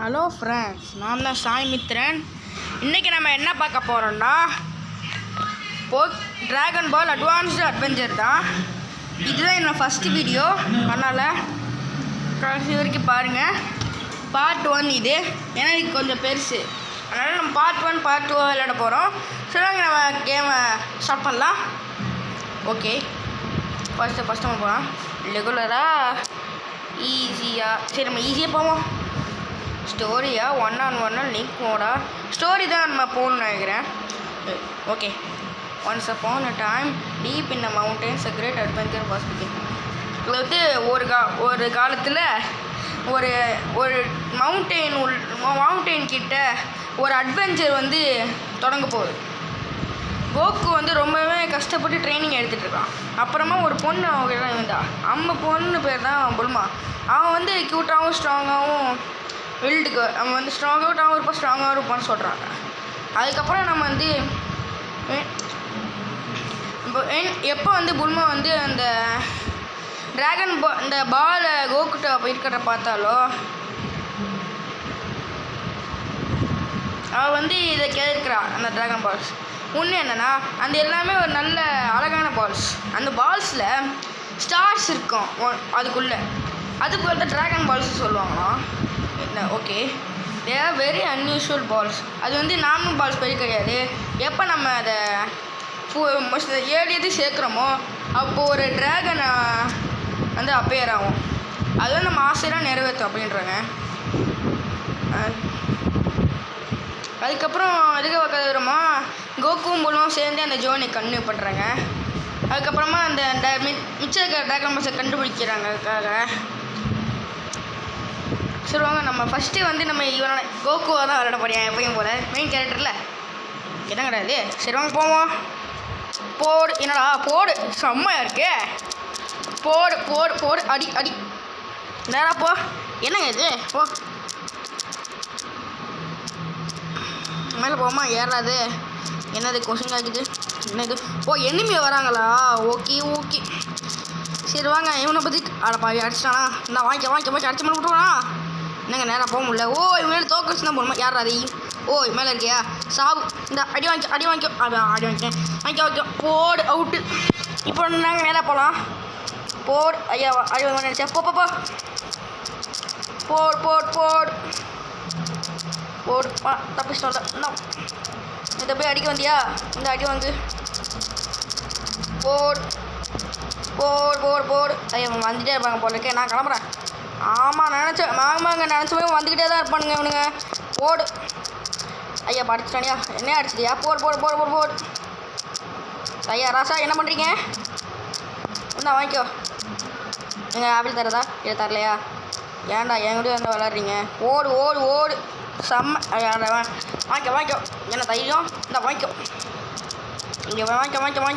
Hello friends, நான் தான் சாய் மித்ரன். இன்றைக்கி நம்ம என்ன பார்க்க போகிறோம்னா ட்ராகன் பால் அட்வான்ஸ்டு அட்வென்ச்சர் தான். இதுதான் என்னோடய ஃபஸ்ட்டு வீடியோ, அதனால் கடைசி வரைக்கும் பாருங்கள். பார்ட் 1 இது, ஏன்னா இது கொஞ்சம் பெருசு, அதனால் நம்ம பார்ட் 1 பார்ட் 2 விளையாட போகிறோம். சரி, நம்ம கேமை ஸ்டார்ட் பண்ணலாம். ஓகே, ஃபஸ்ட்டு நம்ம போகலாம் ரெகுலராக ஈஸியாக. சரி, நம்ம ஈஸியாக போவோம். ஸ்டோரியா 1-on-1 லிங்க் மோடா? ஸ்டோரி தான் நம்ம போகணும்னு நினைக்கிறேன். Okay. Once upon a time deep in the mountains a great adventure was begin. இது வந்து ஒரு காலத்தில் ஒரு ஒரு மவுண்டெயின் கிட்ட ஒரு அட்வென்ச்சர் வந்து தொடங்க போகுது. கோக்கு வந்து ரொம்பவே கஷ்டப்பட்டு ட்ரைனிங் எடுத்துகிட்டு இருக்கான். அப்புறமா ஒரு பொண்ணு அவங்க இருந்தா, அம்மா பொண்ணு பேர் தான் புல்மா. அவன் வந்து க்யூட்டாகவும் ஸ்ட்ராங்காகவும் பில்டுக்கு அவன் வந்து ஸ்ட்ராங்காகவும் இருப்பான், ஸ்ட்ராங்காகவும் இருப்பான்னு சொல்கிறாங்க. அதுக்கப்புறம் நம்ம வந்து எப்போ வந்து புல்மா வந்து அந்த ட்ராகன் இந்த பாலை கோக்கிட்ட இருக்கிற பார்த்தாலோ அவள் வந்து இதை கேட்குறா. அந்த ட்ராகன் பால்ஸ் ஒன்று என்னென்னா, அந்த எல்லாமே ஒரு நல்ல அழகான பால்ஸ். அந்த பால்ஸில் ஸ்டார்ஸ் இருக்கும் அதுக்குள்ளே. அதுக்கு வந்து ட்ராகன் பால்ஸ் சொல்லுவாங்களாம். Okay, they are very unusual balls. அது வந்து நார்மல் பால்ஸ் பெரிய கிடையாது. எப்போ நம்ம அதை ஏழு சேர்க்குறோமோ அப்போது ஒரு ட்ராகனை வந்து அப்பேர் ஆகும். அது வந்து நம்ம ஆசையெல்லாம் நிறைவேற்றும் அப்படின்றாங்க. அதுக்கப்புறம் எதுக்கு பார்க்குறோமா, கோக்கும் புல்லும் சேர்ந்து அந்த ஜோர்னி கன்டினியூ பண்ணுறாங்க. அதுக்கப்புறமா அந்த மிச்சம் இருக்கிற ட்ராகன் பால்ஸை கண்டுபிடிக்கிறாங்க. அதுக்காக சொல்லுவாங்க. நம்ம ஃபஸ்ட்டு வந்து நம்ம இவனோட கோகுவாக தான் விளையாட போறியா எப்பயும் போல், மெயின் கேரக்டரில் என்ன கிடையாது. சரி வாங்க போவோம். போடு, என்னடா போடு, செம்மையாக இருக்கு. போடு போடு போடு, அடி அடி, நேராக போ. என்னங்க இது, போ மேலே போமா, ஏறாது. என்னது கொஷின் ஆகுது, என்னது? ஓ, எனிமி வராங்களா? ஓகே ஓகே, சரி வாங்க. இவனை பற்றி அடப்பா அடிச்சிட்டானா? இந்த வாங்கி அடிச்சு மேலே விட்டுருவானா? என்னங்க நேராக போக முடியல. ஓ, இவங்க மேலே தோக்க வச்சு தான் போகணுமா? யார் அது? ஓ, மேலே இருக்கியா? சாவு. இந்த அடி வாங்கிக்கோ. அடி வாங்கிக்கோ. போடு, அவுட்டு. இப்போ நாங்கள் நேராக போகலாம். போடு. ஐயா அடி வாங்க நினச்சா. போ போடு தப்பிச்சிட்டோம். இன்னும் இதை போய் அடிக்க வந்தியா? இந்த அடி வாங்கு. போடு. ஐயா வந்துட்டே இருப்பாங்க போல இருக்கே. நான் கிளம்புறேன். ஆமாம், நினச்சவே வந்துக்கிட்டே தான் இருப்பானுங்க இவனுங்க. போடு. ஐயா படிச்சிட்டானியா? என்ன அடிச்சிட்டியா? போடு. ஐயா ராசா, என்ன பண்ணுறீங்க? என்ன வாங்கிக்கோ. நீங்கள் ஆப்பிள் தரதா? இதை தரலையா? ஏன்டா என்கிட்ட வந்து விளாட்றீங்க? ஓடு. செம்ம. வாங்கிக்கோ. என்ன தைரியம்? இந்த வாங்கிக்கோ. இங்கே வாங்கிக்கோ.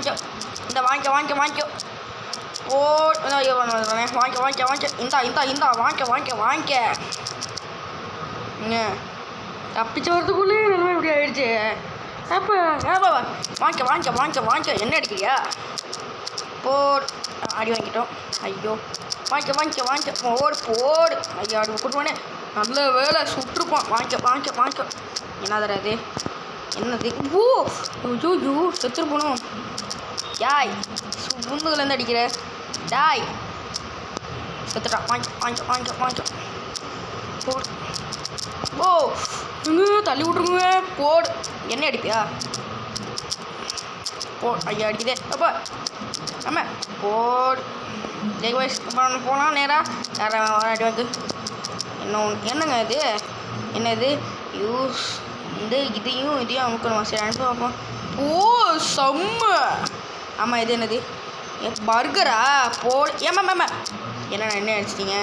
இந்த வாங்கிக்கோ. ஓடு. வாங்கிக்க. இந்தா வாங்கிக்க. தப்பிச்சு வரதுக்குள்ளே நிலைமை இப்படி ஆயிடுச்சு. அப்போ வாங்கிக்க. என்ன அடிக்கிறியா? போடு. அடி வாங்கிட்டோம். ஐயோ, வாங்கிக்க. போடு. ஐயோ, அடி போட்டுவானே. நல்ல வேலை, சுட்டுருப்பான். வாங்கிக்க. என்னது அது? என்னது? ஐயோ செத்துரு போகணும். யாய், முந்துலேருந்து அடிக்கிற டாய். செத்துட்டான். வாங்கிக்க. போடு. ஓ, தள்ளி விட்ருங்க. போடு. என்ன அடிப்பியா? ஐயா அடிக்குதே. அப்போ ஆமாம், போடு. வயசு போகலாம் நேராக. அடி வாங்கு. என்னங்க இது? என்னது? யூஸ் இந்த இதையும் அமுக்கணும். சரி, அனுப்பி பார்ப்போம். ஓ, செம்ம. ஆமாம், இது என்னது? பர்கரா? போடு. ஏமா என்ன அடிச்சிட்டிங்க?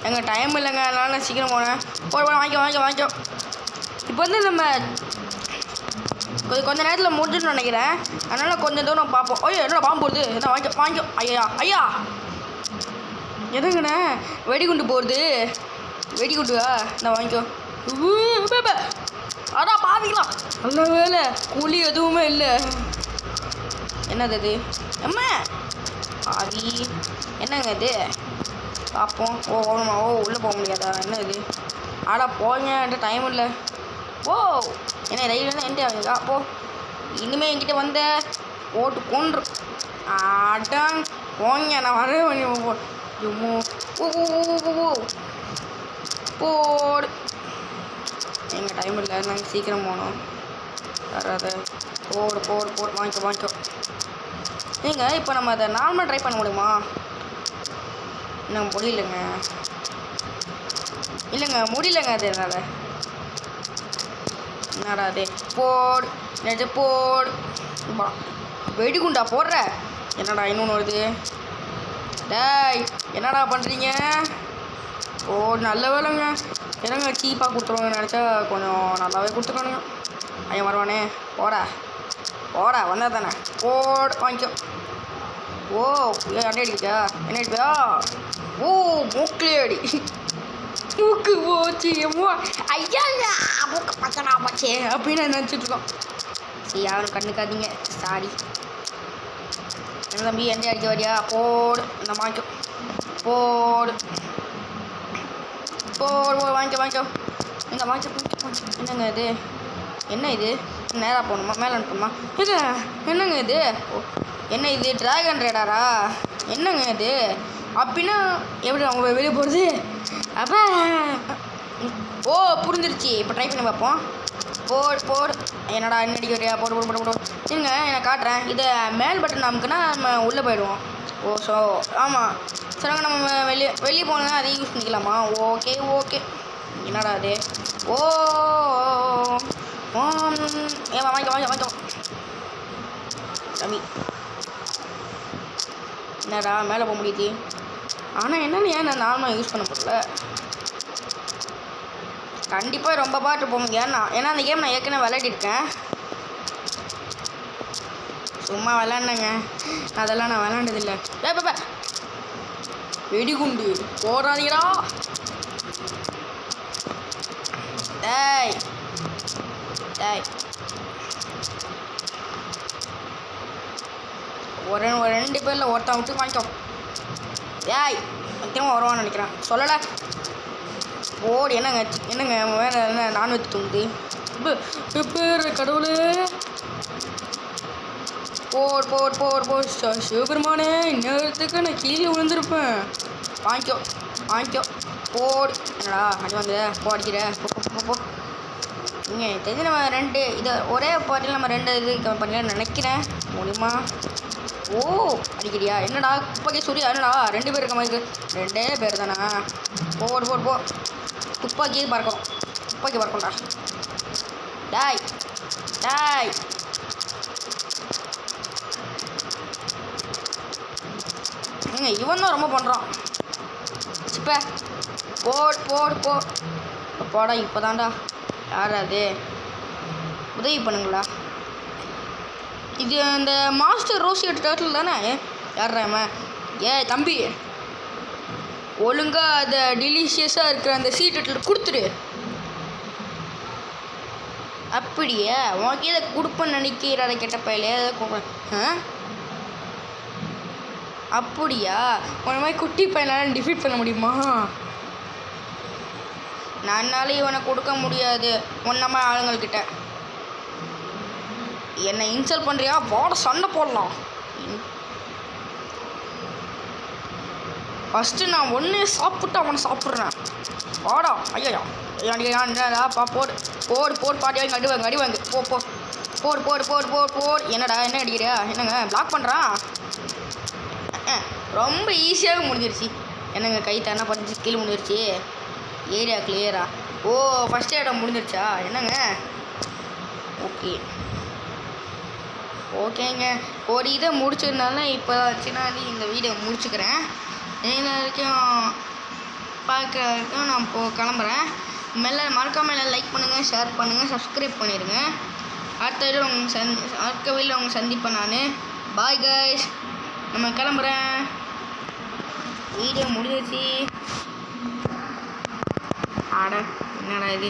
எங்கள் டைம் இல்லைங்க, அதனால நான் சீக்கிரம் போனேன். வாங்கிக்கோ. இப்போ வந்து நம்ம கொஞ்சம் நேரத்தில் முடிஞ்சுன்னு நினைக்கிறேன். அதனால் கொஞ்சம் தூரம் பார்ப்போம். ஐயோ, என்னோட பாம்பு போடுது. என்ன வாங்கிக்கோ. ஐயா எதுங்கண்ணே? வெடிகுண்டு போடுது. வெடிகுண்டுவா? நான் வாங்கிக்கோ. அதான் பாவிக்கலாம். நல்ல வேலை, கூலி எதுவுமே இல்லை. என்னது அது? அம்மா பாவி, என்னங்க இது? பார்ப்போம். உள்ளே போக முடியாதா? என்ன இது? ஆடா போங்க என்கிட்ட டைம் இல்லை. ஓ என்ன ரைடுனா என்கிட்ட ஆகுங்க போ. இனிமேல் என்கிட்ட வந்த ஓட்டு கொன்று ஆட்டாங் போங்க. நான் வரவே ஜும்மு போடு. எங்கள் டைம் இல்லை, நாங்கள் சீக்கிரம் போகணும். வராத போடு போடு போடு வாங்கிக்கோ. நீங்கள் இப்போ நம்ம அதை நார்மலாக ட்ரை பண்ண முடியுமா? இன்னும் முடியலைங்க. இல்லைங்க முடியலைங்க. அது என்னால் என்னடா அது போடு நெட்டு போடு வெடிகுண்டா போடுற. என்னடா இன்னொன்று வருது. டேய் என்னடா பண்ணுறீங்க? ஓ நல்ல வேலைங்க. என்னங்க சீப்பாக கொடுத்துருவாங்க நினச்சா கொஞ்சம் நல்லாவே கொடுத்துருக்கானுங்க. ஐயன் வருவானே போடா வந்தால் தானே போடு வாங்கிக்கோ. ஓ ஏன் அடி அடிக்கிச்சா? என்ன அடிப்பியா? ஓ மூக்கிலே அடி. மூக்கு போச்சு ஐயா மூக்கு பச்சனா போச்சே அப்படின்னு நினச்சிட்ருக்கோம். சரி யாரும் கண்ணுக்காதீங்க. சாரி. என்ன தம்பி எந்த அடிக்க வரியா? போடு இந்த வாங்கிக்கோ. போடு வாங்கிக்கோ இந்த வாங்கிக்கோ. என்னங்க இது? என்ன இது? நேராக போகணுமா? மேலே அனுப்பணுமா? இது என்னங்க இது? என்ன இது ட்ராகன் ரேடாரா? என்னங்க இது? அப்படின்னா எப்படி அவங்க வெளியே போகிறது? அப்போ ஓ புரிஞ்சிருச்சு. இப்போ ட்ரை பண்ணி பார்ப்போம். போடு என்னடா என்ன அடிக்க வரியா? போடு இருங்க நான் காட்டுறேன். இதை மேல் பட்டன் நமக்குன்னா நம்ம உள்ளே போயிடுவோம். ஓ ஸோ ஆமாம் சொல்லுங்க. நம்ம வெளியே போனோன்னா அதை யூஸ் பண்ணிக்கலாமா? ஓகே. என்னடா அது? ஓ வாங்கிக்கோ ரவி. என்னடா மேலே போக முடியுது. ஆனால் என்னென்னு ஏன் நான் நார்மலாக யூஸ் பண்ண முடியல? கண்டிப்பாக ரொம்ப பாட்டு போகும். ஏன்னா அந்த கேம் நான் ஏற்கனவே விளையாடிருக்கேன். சும்மா விளாட்னேங்க. அதெல்லாம் நான் விளாண்டதில்லை. பாப்பா வெடிகுண்டு போடாதீங்களா? டேய் ஒரு 2 பேரில் ஒருத்தன் விட்டு வாங்கிக்கோ. டேய் திரும்ப வருவான்னு நினைக்கிறேன். சொல்லலை போடு. என்னங்க வேறு என்ன நான்வெஜ் தூங்குது பேர் கடவுளே. போடு சிவபெருமானே இன்னத்துக்கு நான் கீழே விழுந்திருப்பேன். வாங்கிக்கோ போடு. என்னடா அடி வாங்குத? அடிக்கிற போ. நீங்கள் தெரிஞ்சு நம்ம 2 இதை ஒரே பாட்டில் நம்ம 2 இது பண்ணலான்னு நினைக்கிறேன். முடியுமா? ஓ அடிக்கிறியா? என்னடா துப்பாக்கி சூரியா? என்னடா 2 பேர் இருக்க மாதிரி? 2 பேர் தானா? போ துப்பாக்கி பறக்கணும்டா. டாய் இவன் தான் ரொம்ப பண்ணுறான். இப்போ போடா. இப்போ தான்டா. யார் அது? உதவி பண்ணுங்களா? இது அந்த மாஸ்டர் ரோசியட் டேர்ட்டில் தானே? யார்றாம? தம்பி ஒழுங்காக அதை டெலிஷியஸாக இருக்கிற அந்த சீட்டட்டில் கொடுத்துரு. அப்படியே உனக்கு எதை கொடுப்பேன்னு நினைக்கிற? அதை கெட்ட பையிலே எதை கொடுப்பேன்? அப்படியா? உன மாதிரி குட்டி பையனால் டிஃபீட் பண்ண முடியுமா? நன்னால இவனை கொடுக்க முடியாது. ஒன்றமா ஆளுங்கள்கிட்ட என்னை இன்சல்ட் பண்ணுறியா? வாட சண்டை போடலாம். ஃபஸ்ட்டு நான் ஒன்றே சாப்பிட்டு அவனை சாப்பிட்றேன். வாடா. ஐயா போடு பாட்டியா அடி வாங்கு போடு. என்னடா என்ன அடிக்கிறியா? என்னங்க பிளாக் பண்ணுறான்? ரொம்ப ஈஸியாக முடிஞ்சிருச்சு. என்னங்க கை தானே பறிச்சு கீழே முடிஞ்சிருச்சு. ஏரியா கிளியரா? ஓ ஃபஸ்ட் இடம் முடிஞ்சிருச்சா? என்னங்க ஓகேங்க. ஒரு இதை முடிச்சதுனால இப்போ நான் இந்த வீடியோ முடிச்சுக்கிறேன். இன்ன வரைக்கும் பார்க்க நான் கிளம்புறேன். மறக்காமல் லைக் பண்ணுங்கள், ஷேர் பண்ணுங்கள், சப்ஸ்கிரைப் பண்ணிடுங்க. அடுத்த வீடியோவில் உங்கள் சந்திப்பேன் நான். Bye guys. நம்ம கிளம்புறேன். வீடியோ முடிஞ்சிச்சு. என்னடா இது?